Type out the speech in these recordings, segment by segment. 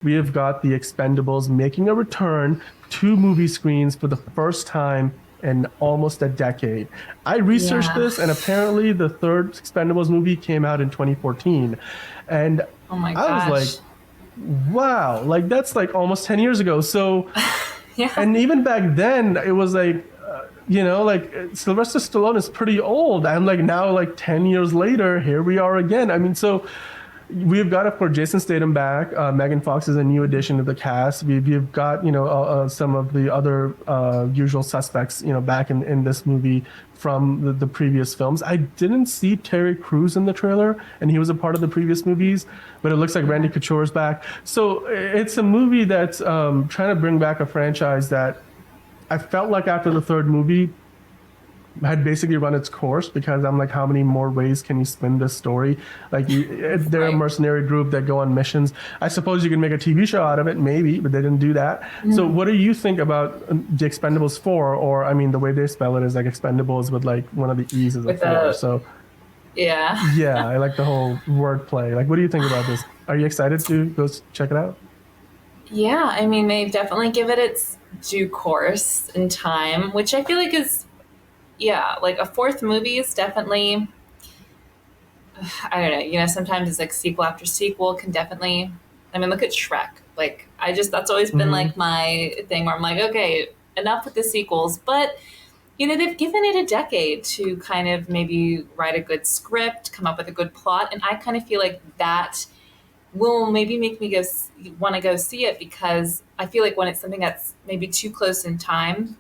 we have got the Expendables making a return to movie screens for the first time in almost a decade. I researched Yeah. this, and apparently the third Expendables movie came out in 2014. And Oh my I was like, gosh. wow, like that's like almost 10 years ago. So, Yeah. and even back then, it was like, like Sylvester Stallone is pretty old. I'm like, now, like 10 years later, here we are again. I mean, so we've got, of course, Jason Statham back. Megan Fox is a new addition to the cast. We've got, some of the other usual suspects, back in this movie from the previous films. I didn't see Terry Crews in the trailer, and he was a part of the previous movies, but it looks like Randy Yeah. Couture is back. So it's a movie that's trying to bring back a franchise that I felt like after the third movie had basically run its course, because I'm like, how many more ways can you spin this story? Like, they're a Right. mercenary group that go on missions. I suppose you can make a TV show out of it, maybe, but they didn't do that. So, Mm. what do you think about the Expendables 4? Or, I mean, the way they spell it is like Expendables with like one of the E's is a With 4. a, So, yeah. yeah, I like the whole wordplay. Like, what do you think about this? Are you excited to go check it out? Yeah, I mean, they definitely give it its due course in time, which I feel like is, yeah, like a fourth movie is definitely, I don't know, sometimes it's like sequel after sequel can definitely, I mean, look at Shrek. Like, that's always been Mm-hmm. like my thing where I'm like, okay, enough with the sequels. But, they've given it a decade to kind of maybe write a good script, come up with a good plot. And I kind of feel like that will maybe make me go want to go see it, because I feel like when it's something that's maybe too close in time,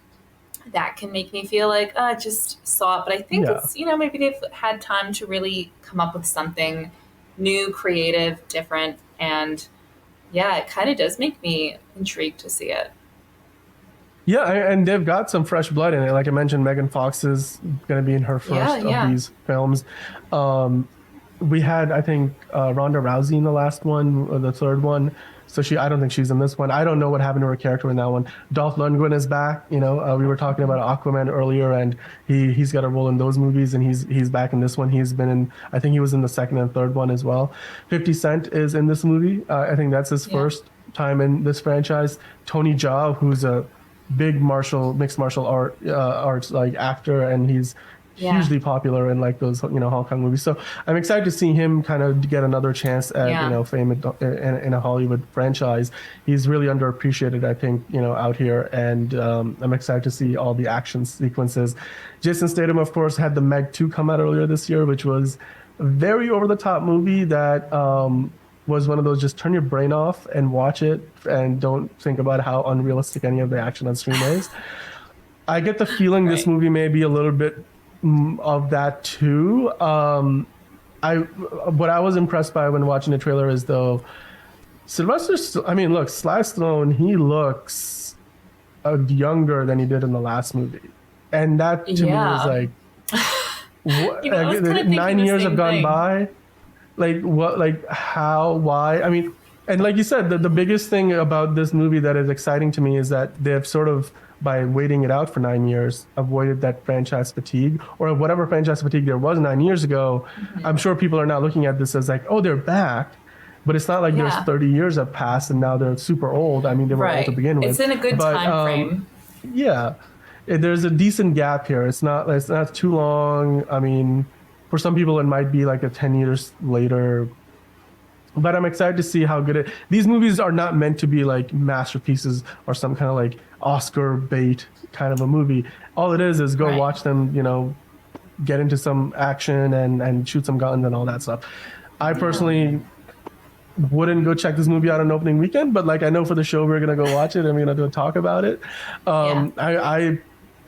that can make me feel like, oh, I just saw it. But I think Yeah. it's, maybe they've had time to really come up with something new, creative, different. And yeah, it kind of does make me intrigued to see it. Yeah, and they've got some fresh blood in it. Like I mentioned, Megan Fox is going to be in her Yeah, first of yeah. these films. Um, we had, I think, Ronda Rousey in the last one, or the third one. So I don't think she's in this one. I don't know what happened to her character in that one. Dolph Lundgren is back. We were talking about Aquaman earlier, and he's got a role in those movies, and he's back in this one. He's been in, I think he was in the second and third one as well. 50 Cent is in this movie. I think that's his Yeah. first time in this franchise. Tony Jaa, who's a big mixed martial arts like actor, and he's Yeah. hugely popular in like those Hong Kong movies. So I'm excited to see him kind of get another chance at Yeah. fame in a Hollywood franchise. He's really underappreciated, I think, out here, and I'm excited to see all the action sequences. Jason Statham, of course, had the Meg 2 come out earlier this year, which was a very over the top movie that was one of those, just turn your brain off and watch it and don't think about how unrealistic any of the action on screen is. I get the feeling this Right. movie may be a little bit of that too. I What I was impressed by when watching the trailer is, though, I mean, look, Sly Stallone, he looks younger than he did in the last movie, and that to me was Yeah. like, what, I was kind of thinking 9 years the have same gone thing. by. Like what? Like how? Why? I mean, and like you said, the biggest thing about this movie that is exciting to me is that they've sort of, by waiting it out for 9 years, avoided that franchise fatigue, or whatever franchise fatigue there was 9 years ago. I'm Hmm. sure people are now looking at this as like, oh, they're back, but it's not like there's Yeah. 30 years have passed and now they're super old. I mean, they were old to Right. begin It's with, in a good but time frame. yeah, there's a decent gap here. It's not too long. I mean, for some people, it might be like a 10 years later, but I'm excited to see how good these movies are not meant to be like masterpieces or some kind of like Oscar bait kind of a movie. All it is go Right. watch them, get into some action and shoot some guns and all that stuff. I Yeah. personally wouldn't go check this movie out on opening weekend, but like I know for the show we're gonna go watch it and we're gonna do a talk about it. Yeah. I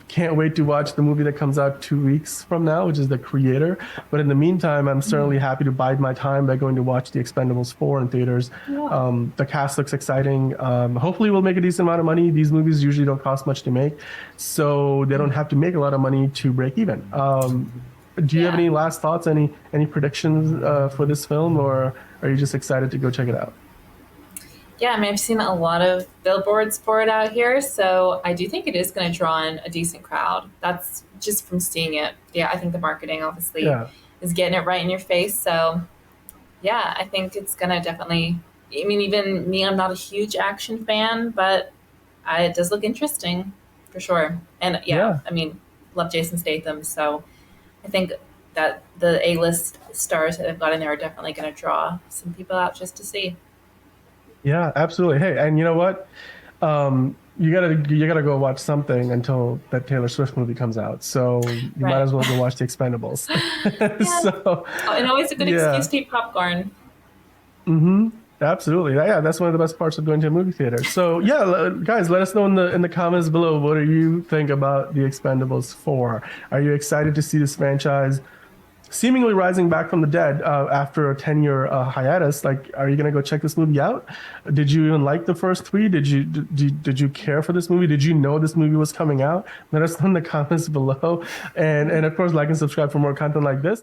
can't wait to watch the movie that comes out 2 weeks from now, which is The Creator. But in the meantime, I'm certainly happy to bide my time by going to watch The Expendables 4 in theaters. Yeah. The cast looks exciting. Hopefully, we'll make a decent amount of money. These movies usually don't cost much to make, so they don't have to make a lot of money to break even. Do you have Yeah. any last thoughts, any predictions for this film, or are you just excited to go check it out? Yeah, I mean, I've seen a lot of billboards for it out here, so I do think it is going to draw in a decent crowd. That's just from seeing it. Yeah, I think the marketing obviously Yeah. is getting it right in your face. So, yeah, I think it's going to definitely, I mean, even me, I'm not a huge action fan, but it does look interesting for sure. And yeah, Yeah. I mean, love Jason Statham, so I think that the A-list stars that I've got in there are definitely going to draw some people out just to see. Yeah, absolutely. Hey, and you know what? You gotta go watch something until that Taylor Swift movie comes out. So you might Right. as well go watch The Expendables. Yeah. So Oh, and always a good excuse yeah. to eat popcorn. Hmm. Absolutely. Yeah, that's one of the best parts of going to a movie theater. So yeah, guys, let us know in the comments below, what do you think about The Expendables 4? Are you excited to see this franchise seemingly rising back from the dead after a 10-year hiatus? Like, are you gonna go check this movie out? Did you even like the first three? Did you care for this movie? Did you know this movie was coming out? Let us know in the comments below, and of course, like and subscribe for more content like this.